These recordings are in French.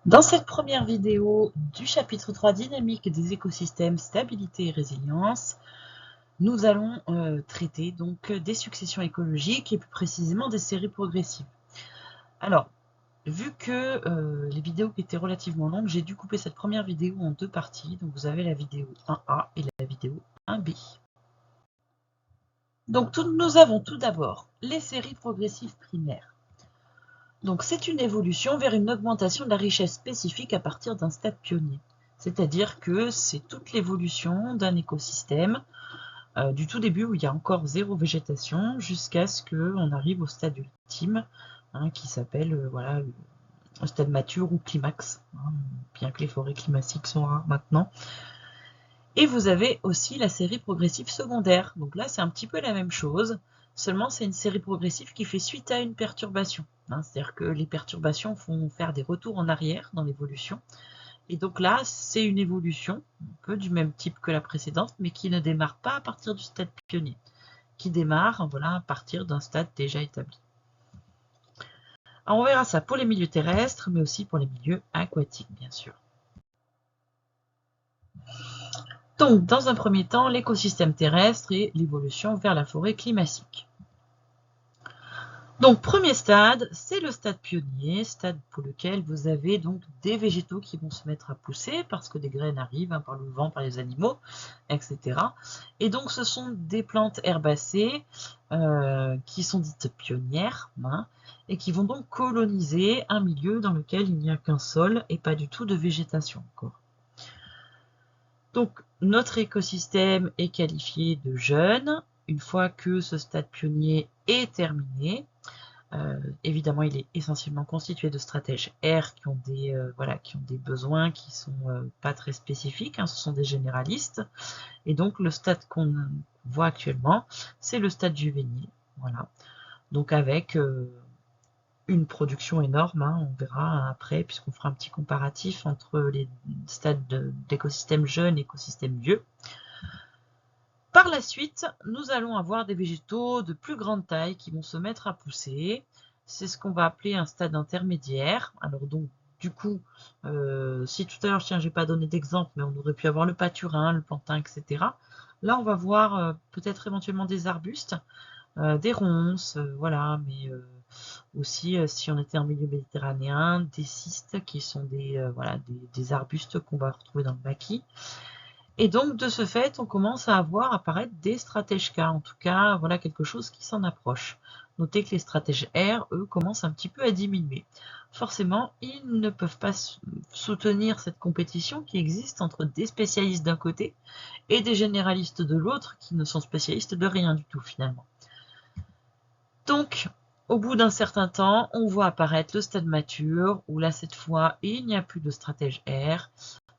Dans cette première vidéo du chapitre 3 dynamique des écosystèmes, stabilité et résilience, nous allons traiter donc des successions écologiques et plus précisément des séries progressives. Alors, vu que les vidéos étaient relativement longues, j'ai dû couper cette première vidéo en deux parties. Donc vous avez la vidéo 1A et la vidéo 1B. Donc nous avons tout d'abord les séries progressives primaires. Donc c'est une évolution vers une augmentation de la richesse spécifique à partir d'un stade pionnier. C'est-à-dire que c'est toute l'évolution d'un écosystème du tout début où il y a encore zéro végétation jusqu'à ce qu'on arrive au stade ultime qui s'appelle voilà, le stade mature ou climax, bien que les forêts climatiques sont rares maintenant. Et vous avez aussi la série progressive secondaire. Donc là, c'est un petit peu la même chose, seulement c'est une série progressive qui fait suite à une perturbation. C'est-à-dire que les perturbations font faire des retours en arrière dans l'évolution. Et donc là, c'est une évolution un peu du même type que la précédente, mais qui ne démarre pas à partir du stade pionnier, qui démarre voilà, à partir d'un stade déjà établi. Alors on verra ça pour les milieux terrestres, mais aussi pour les milieux aquatiques, bien sûr. Donc, dans un premier temps, l'écosystème terrestre et l'évolution vers la forêt climatique. Donc, premier stade, c'est le stade pionnier, stade pour lequel vous avez donc des végétaux qui vont se mettre à pousser parce que des graines arrivent par le vent, par les animaux, etc. Et donc, ce sont des plantes herbacées qui sont dites pionnières et qui vont donc coloniser un milieu dans lequel il n'y a qu'un sol et pas du tout de végétation encore. Donc, notre écosystème est qualifié de jeune. Une fois que ce stade pionnier est terminé, évidemment, il est essentiellement constitué de stratèges R qui ont des besoins qui sont pas très spécifiques, ce sont des généralistes. Et donc, le stade qu'on voit actuellement, c'est le stade juvénile. Voilà. Donc, avec une production énorme, on verra après, puisqu'on fera un petit comparatif entre les stades d'écosystème jeune et écosystème vieux. Par la suite, nous allons avoir des végétaux de plus grande taille qui vont se mettre à pousser. C'est ce qu'on va appeler un stade intermédiaire. Alors donc, du coup, si tout à l'heure, je n'ai pas donné d'exemple, mais on aurait pu avoir le paturin, le plantain, etc. Là, on va voir peut-être éventuellement des arbustes, des ronces, voilà, mais aussi, si on était en milieu méditerranéen, des cystes qui sont des arbustes qu'on va retrouver dans le maquis. Et donc, de ce fait, on commence à voir apparaître des stratèges K, en tout cas, voilà quelque chose qui s'en approche. Notez que les stratèges R, eux, commencent un petit peu à diminuer. Forcément, ils ne peuvent pas soutenir cette compétition qui existe entre des spécialistes d'un côté et des généralistes de l'autre qui ne sont spécialistes de rien du tout, finalement. Donc, au bout d'un certain temps, on voit apparaître le stade mature, où là, cette fois, il n'y a plus de stratège R,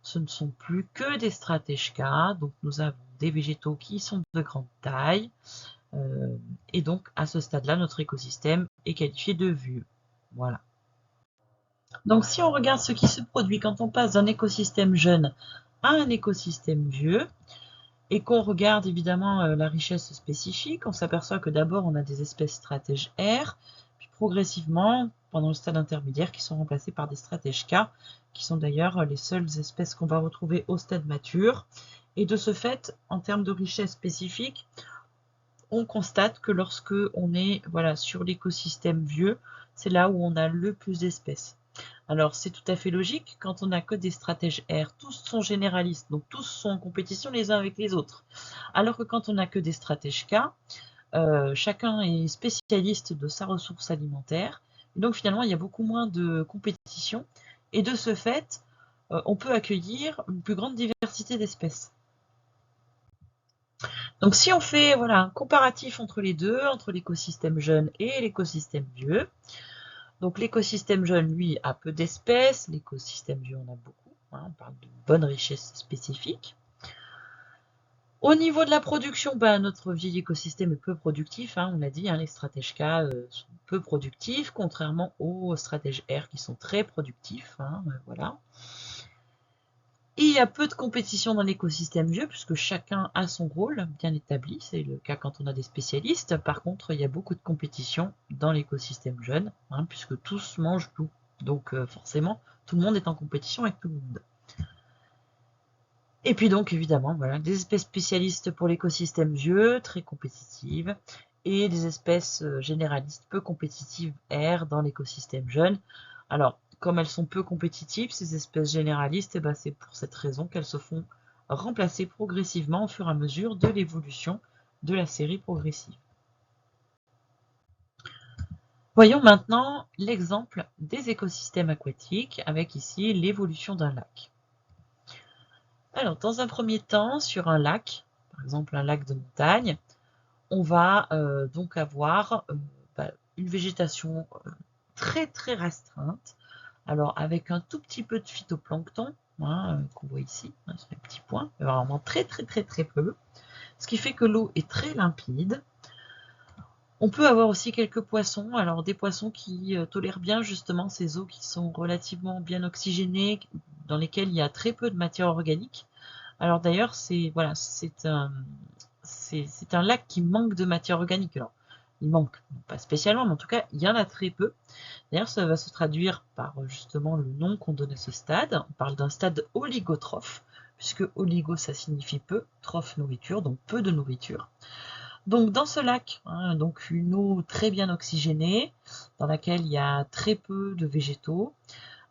ce ne sont plus que des stratèges K, donc nous avons des végétaux qui sont de grande taille, et donc à ce stade-là, notre écosystème est qualifié de vieux. Voilà. Donc si on regarde ce qui se produit quand on passe d'un écosystème jeune à un écosystème vieux, et qu'on regarde évidemment la richesse spécifique, on s'aperçoit que d'abord on a des espèces stratèges R, puis progressivement, pendant le stade intermédiaire, qui sont remplacées par des stratèges K, qui sont d'ailleurs les seules espèces qu'on va retrouver au stade mature. Et de ce fait, en termes de richesse spécifique, on constate que lorsque on est sur l'écosystème vieux, c'est là où on a le plus d'espèces. Alors c'est tout à fait logique, quand on n'a que des stratèges R, tous sont généralistes, donc tous sont en compétition les uns avec les autres. Alors que quand on n'a que des stratèges K, chacun est spécialiste de sa ressource alimentaire, et donc finalement il y a beaucoup moins de compétition, et de ce fait, on peut accueillir une plus grande diversité d'espèces. Donc si on fait un comparatif entre les deux, entre l'écosystème jeune et l'écosystème vieux, donc l'écosystème jeune, lui, a peu d'espèces, l'écosystème vieux en a beaucoup, on parle de bonne richesse spécifique. Au niveau de la production, notre vieil écosystème est peu productif, on l'a dit, les stratèges K sont peu productifs, contrairement aux stratèges R qui sont très productifs, voilà. Il y a peu de compétition dans l'écosystème vieux, puisque chacun a son rôle bien établi, c'est le cas quand on a des spécialistes. Par contre, il y a beaucoup de compétition dans l'écosystème jeune, puisque tous mangent tout. Donc forcément, tout le monde est en compétition avec tout le monde. Et puis donc évidemment, voilà, des espèces spécialistes pour l'écosystème vieux, très compétitives, et des espèces généralistes peu compétitives errent dans l'écosystème jeune. Alors, comme elles sont peu compétitives, ces espèces généralistes, ben, c'est pour cette raison qu'elles se font remplacer progressivement au fur et à mesure de l'évolution de la série progressive. Voyons maintenant l'exemple des écosystèmes aquatiques avec ici l'évolution d'un lac. Alors, dans un premier temps, sur un lac, par exemple un lac de montagne, on va donc avoir une végétation très très restreinte, alors avec un tout petit peu de phytoplancton, qu'on voit ici, sur les petits points, vraiment très très très très peu, ce qui fait que l'eau est très limpide. On peut avoir aussi quelques poissons, alors des poissons qui tolèrent bien justement ces eaux qui sont relativement bien oxygénées, dans lesquelles il y a très peu de matière organique. Alors d'ailleurs, c'est voilà, c'est un lac qui manque de matière organique. Alors, il manque, pas spécialement, mais en tout cas, il y en a très peu. D'ailleurs, ça va se traduire par justement le nom qu'on donne à ce stade. On parle d'un stade oligotrophe, puisque oligo, ça signifie peu, trophe, nourriture, donc peu de nourriture. Donc dans ce lac, donc une eau très bien oxygénée, dans laquelle il y a très peu de végétaux,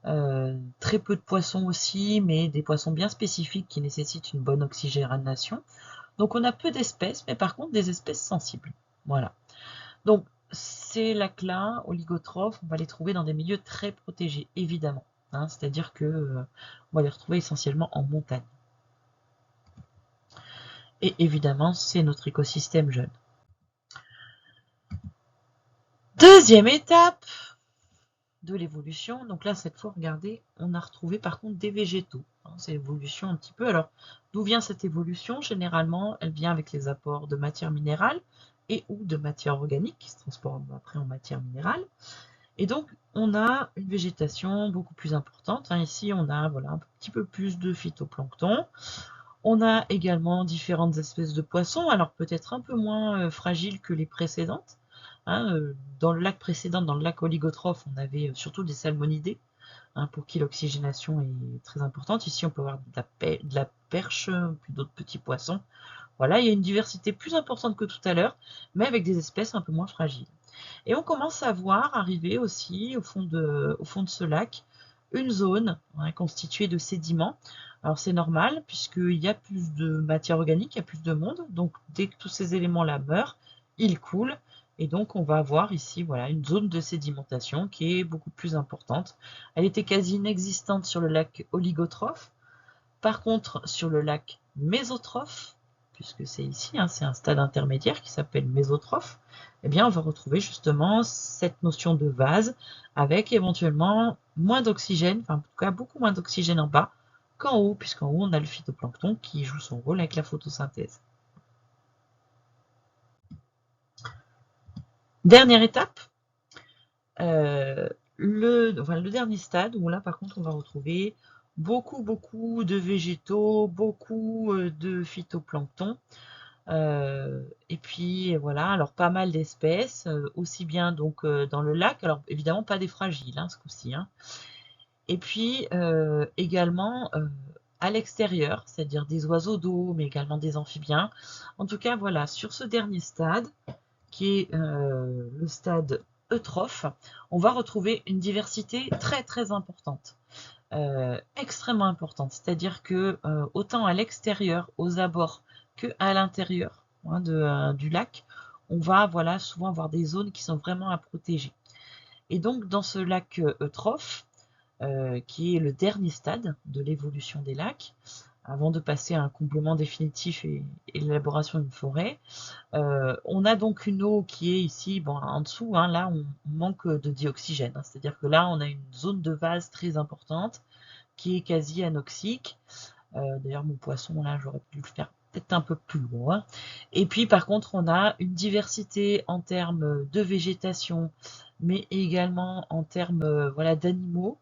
très peu de poissons aussi, mais des poissons bien spécifiques qui nécessitent une bonne oxygénation. Donc on a peu d'espèces, mais par contre des espèces sensibles. Voilà. Donc ces lacs-là, oligotrophes, on va les trouver dans des milieux très protégés, évidemment. C'est-à-dire que on va les retrouver essentiellement en montagne. Et évidemment, c'est notre écosystème jeune. Deuxième étape de l'évolution. Donc là, cette fois, regardez, on a retrouvé par contre des végétaux. C'est l'évolution un petit peu. Alors, d'où vient cette évolution? Généralement, elle vient avec les apports de matière minérale et ou de matière organique qui se transforme après en matière minérale. Et donc, on a une végétation beaucoup plus importante. Ici, on a voilà, un petit peu plus de phytoplancton. On a également différentes espèces de poissons, alors peut-être un peu moins fragiles que les précédentes. Dans le lac précédent, dans le lac oligotrophe, on avait surtout des salmonidés, pour qui l'oxygénation est très importante. Ici, on peut avoir de la perche, puis d'autres petits poissons. Voilà, il y a une diversité plus importante que tout à l'heure, mais avec des espèces un peu moins fragiles. Et on commence à voir arriver aussi au fond de ce lac une zone constituée de sédiments. Alors c'est normal puisqu'il y a plus de matière organique, il y a plus de monde, donc dès que tous ces éléments-là meurent, ils coulent et donc on va avoir ici voilà, une zone de sédimentation qui est beaucoup plus importante. Elle était quasi inexistante sur le lac oligotrophe. Par contre, sur le lac mésotrophe, puisque c'est ici, c'est un stade intermédiaire qui s'appelle mésotrophe, eh bien on va retrouver justement cette notion de vase avec éventuellement moins d'oxygène, enfin en tout cas beaucoup moins d'oxygène en bas qu'en haut, puisqu'en haut on a le phytoplancton qui joue son rôle avec la photosynthèse. Dernière étape, le dernier stade où là par contre on va retrouver beaucoup de végétaux, beaucoup de phytoplancton. Et puis voilà, alors pas mal d'espèces, aussi bien donc dans le lac, alors évidemment pas des fragiles ce coup-ci. Et puis également à l'extérieur, c'est-à-dire des oiseaux d'eau, mais également des amphibiens. En tout cas, voilà, sur ce dernier stade, qui est le stade eutrophe, on va retrouver une diversité très très importante. Extrêmement importante, c'est-à-dire que autant à l'extérieur, aux abords, que à l'intérieur du lac, on va voilà, souvent avoir des zones qui sont vraiment à protéger. Et donc dans ce lac eutrophe, qui est le dernier stade de l'évolution des lacs, avant de passer à un comblement définitif et l'élaboration d'une forêt, on a donc une eau qui est ici, bon, en dessous, là on manque de dioxygène, c'est-à-dire que là on a une zone de vase très importante, qui est quasi anoxique. D'ailleurs, mon poisson, là, j'aurais pu le faire peut-être un peu plus loin. Et puis, par contre, on a une diversité en termes de végétation, mais également en termes voilà, d'animaux,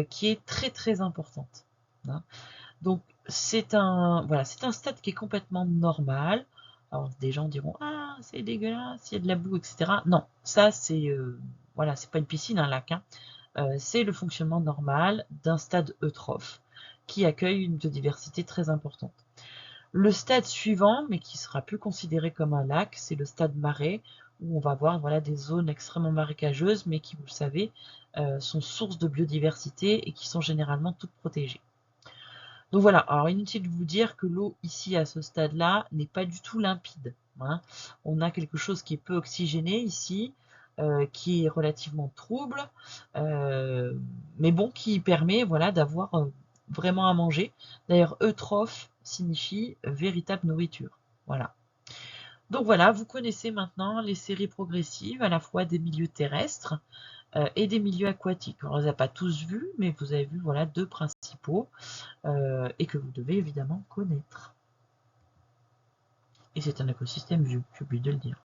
qui est très, très importante. Donc, c'est un stade qui est complètement normal. Alors, des gens diront « Ah, c'est dégueulasse, il y a de la boue, etc. » Non, ça, c'est voilà, c'est pas une piscine, un lac. c'est le fonctionnement normal d'un stade eutrophe qui accueille une biodiversité très importante. Le stade suivant, mais qui sera plus considéré comme un lac, c'est le stade marais, où on va voir voilà, des zones extrêmement marécageuses, mais qui, vous le savez, sont source de biodiversité et qui sont généralement toutes protégées. Donc voilà, alors inutile de vous dire que l'eau ici à ce stade-là n'est pas du tout limpide. Hein. On a quelque chose qui est peu oxygéné ici, qui est relativement trouble, mais bon, qui permet voilà, d'avoir vraiment à manger. D'ailleurs, eutrophe signifie véritable nourriture. Voilà. Donc voilà, vous connaissez maintenant les séries progressives à la fois des milieux terrestres et des milieux aquatiques. On ne les a pas tous vus, mais vous avez vu voilà, deux principaux et que vous devez évidemment connaître. Et c'est un écosystème vu, j'ai oublié de le dire.